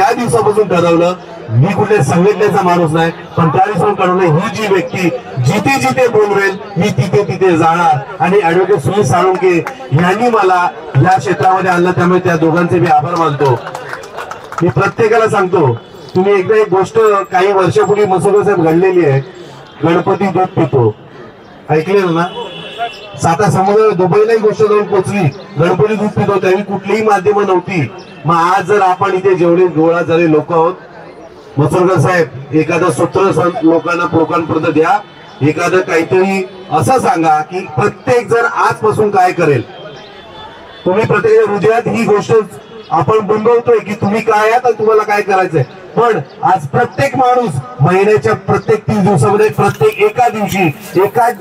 त्या दिवसापासून ठरवलं, मी कुठल्या संघटनेचा माणूस नाही, पण त्या दिवसापासून ठरवलं ही जी व्यक्ती जिथे जिथे बोलवेल मी तिथे तिथे जाणार. आणि ऍडव्होकेट सुनील साळुंखे यांनी मला या क्षेत्रामध्ये आणलं, त्यामुळे त्या दोघांचे मी आभार मानतो. मी प्रत्येकाला सांगतो, तुम्ही एकदा एक गोष्ट काही वर्षापूर्वी मसोदा साहेब घडलेली आहे, गणपती दूध पितो, ऐकलेलं ना? साता समुद्र दुबईला ही गोष्ट जाऊन पोहोचली, गणपती दूध पितो, त्यावेळी कुठलीही माध्यमं नव्हती. मग आज जर आपण इथे जेवढे गोळा झाले लोक आहोत, मसोरकर साहेब एखादं सूत्र लोकांपर्यंत द्या, एखादं काहीतरी असं सांगा की प्रत्येक जण आजपासून काय करेल. तुम्ही प्रत्येक हृदयात ही गोष्ट आपण बिंबवतोय की तुम्ही काय आहात आणि तुम्हाला काय करायचंय, पण आज प्रत्येक माणूस महिन्याच्या प्रत्येक 30 दिवसामध्ये प्रत्येक एका दिवशी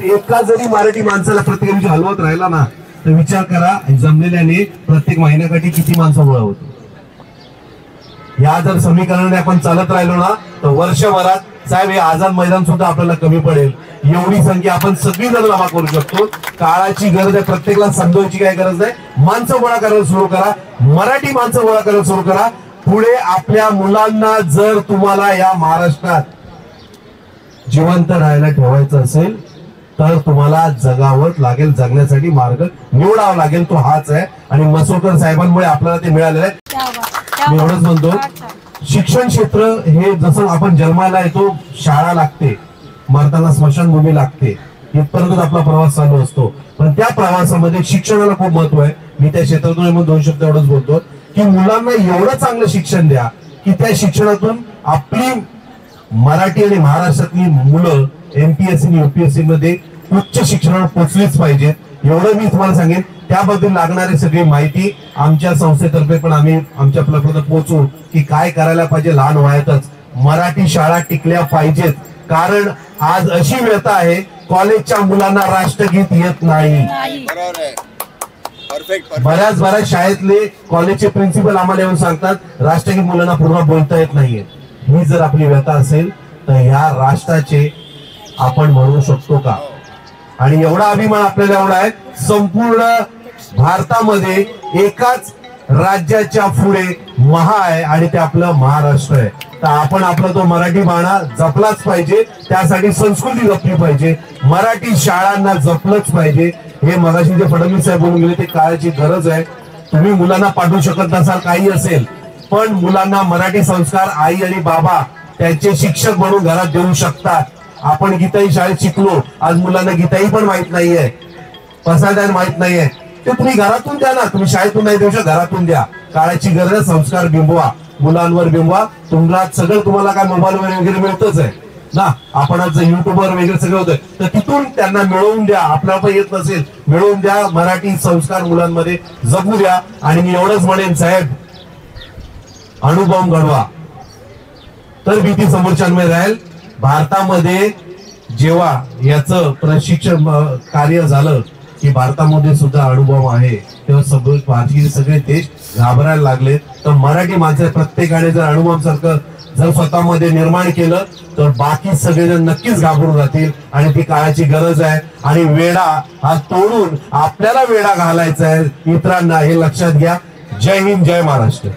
एका जरी मराठी माणसाला प्रत्येक दिवशी हलवत राहिला ना, तर विचार करा जमलेल्याने प्रत्येक महिन्याकाठी किती माणसं गोळा होतो. या जर समीकरणाने आपण चालत राहिलो ना, तर वर्षभरात साहेब हे आझाद मैदान सुद्धा आपल्याला कमी पडेल. एवढी संख्या आपण सगळी जण जमा करू शकतो. काळाची गरज आहे, प्रत्येकाला समजवायची काय गरज नाही. माणसं गोळा करायला सुरू करा, मराठी माणसं गोळा करायला सुरू करा. पुढे आपल्या मुलांना जर तुम्हाला या महाराष्ट्रात जिवंत राहायला ठेवायचं असेल तर तुम्हाला जगावं लागेल, जगण्यासाठी मार्ग निवडावा लागेल, तो हाच आहे. आणि मसोरकर साहेबांमुळे आपल्याला ते मिळालेलं आहे. मी एवढंच म्हणतो, शिक्षण क्षेत्र हे जसं आपण जन्माला येतो शाळा लागते, मरताना स्मशानभूमी लागते, इथपर्यंत आपला प्रवास चालू असतो, पण त्या प्रवासामध्ये शिक्षणाला खूप महत्व आहे. मी त्या क्षेत्रातून 2 शब्द एवढंच बोलतो की मुलांना एवढं चांगलं शिक्षण द्या की त्या शिक्षणातून आपली मराठी आणि महाराष्ट्रातली मुलं MPSC आणि UPSC मध्ये उच्च शिक्षणावर पोहोचलीच पाहिजेत. एवढं मी तुम्हाला सांगेन. त्याबद्दल लागणारी सगळी माहिती आमच्या संस्थेतर्फे पण आम्ही आमच्या आपल्यापर्यंत पोहोचू की काय करायला पाहिजे. लहान वयातच मराठी शाळा टिकल्या पाहिजेत, कारण आज अशी व्यथा आहे कॉलेजच्या मुलांना राष्ट्रगीत येत नाही. बऱ्याच शाळेतले कॉलेजचे प्रिन्सिपल आम्हाला येऊन सांगतात राष्ट्रगीत मुलांना पूर्ण बोलता येत नाहीये. ही जर आपली व्यथा असेल तर ह्या राष्ट्राचे आपण म्हणू शकतो का? आणि एवढा अभिमान आपल्याला एवढा आहे, संपूर्ण भारतामध्ये एकाच राज्याच्या पुढे महा आहे आणि ते आपलं महाराष्ट्र आहे. तर आपण आपला तो मराठी बाणा जपलाच पाहिजे, त्यासाठी संस्कृती जपली पाहिजे, मराठी शाळांना जपलंच पाहिजे. हे मगाशी जे फडणवीस साहेब बोलून गेले ते काळाची गरज आहे. तुम्ही मुलांना पाठवू शकत नसाल, काही असेल, पण मुलांना मराठी संस्कार आई आणि बाबा त्यांचे शिक्षक म्हणून घरात देऊ शकतात. आपण गीताई शाळेत शिकलो, आज मुलांना गीताई पण माहित नाहीये, पसायदान माहित नाहीये, ते तुम्ही घरातून द्या ना. तुम्ही शाळेतून नाही देऊ शकत, घरातून द्या. काळाची गरज, संस्कार बिंबवा, मुलांवर बिंबवा. तुम्हाला सगळं तुम्हाला काय मोबाईल वगैरे मिळतच आहे ना, आपण आज युट्यूबवर वगैरे सगळं होतंय, तर तिथून त्यांना मिळवून द्या. आपल्याला पण येत नसेल मिळवून द्या, मराठी संस्कार मुलांमध्ये जगू द्या. आणि मी एवढंच म्हणेन साहेब, अणुबॉम्ब घडवा तर भीती समोरच्यांमध्ये राहील. भारतामध्ये जेव्हा याचं प्रशिक्षण कार्य झालं की भारतामध्ये सुद्धा अणुबॉम्ब आहे, तेव्हा सगळे देश घाबरायला लागले. तर मराठी माणसं प्रत्येकाने जर अणुबॉम्ब सारखं जर स्वतःमध्ये निर्माण केलं तर बाकी सगळेजण नक्कीच घाबरून जातील. आणि ती काळाची गरज आहे. आणि वेडा हा तोडून आपल्याला वेडा घालायचा आहे इतरांना, हे लक्षात घ्या. जय हिंद, जय महाराष्ट्र.